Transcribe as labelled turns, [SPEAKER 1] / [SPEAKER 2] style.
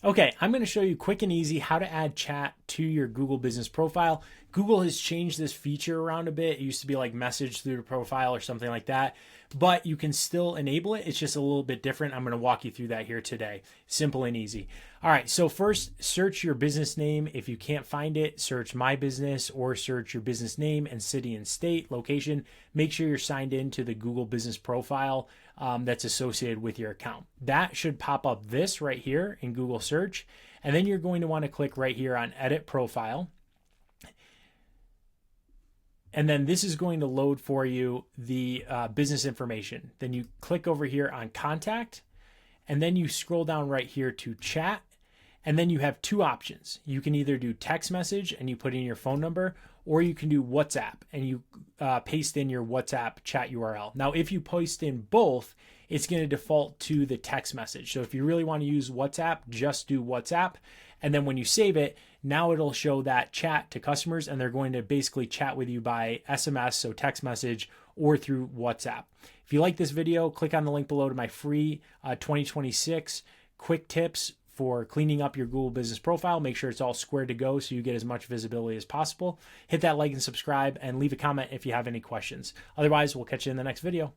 [SPEAKER 1] Okay, I'm going to show you quick and easy how to add chat to your Google business profile. Google has changed this feature around a bit. It used to be like message through the profile or something like that, but you can still enable it. It's just a little bit different. I'm going to walk you through that here today. Simple and easy. All right, so first, search your business name. If you can't find it, search my business or search your business name and city and state, location. Make sure you're signed in to the Google business profile that's associated with your account. That should pop up this right here in Google search. And then you're going to want to click right here on edit profile. And then this is going to load for you the business information. Then you click over here on contact, and then you scroll down right here to chat. And then you have two options. You can either do text message and you put in your phone number, or you can do WhatsApp and you paste in your WhatsApp chat URL. Now, if you paste in both, it's going to default to the text message. So if you really want to use WhatsApp, just do WhatsApp. And then when you save it, now it'll show that chat to customers, and they're going to basically chat with you by SMS, so text message, or through WhatsApp. If you like this video, click on the link below to my free 2026 quick tips for cleaning up your Google business profile. Make sure it's all square to go so you get as much visibility as possible. Hit that like and subscribe, and leave a comment if you have any questions. Otherwise, we'll catch you in the next video.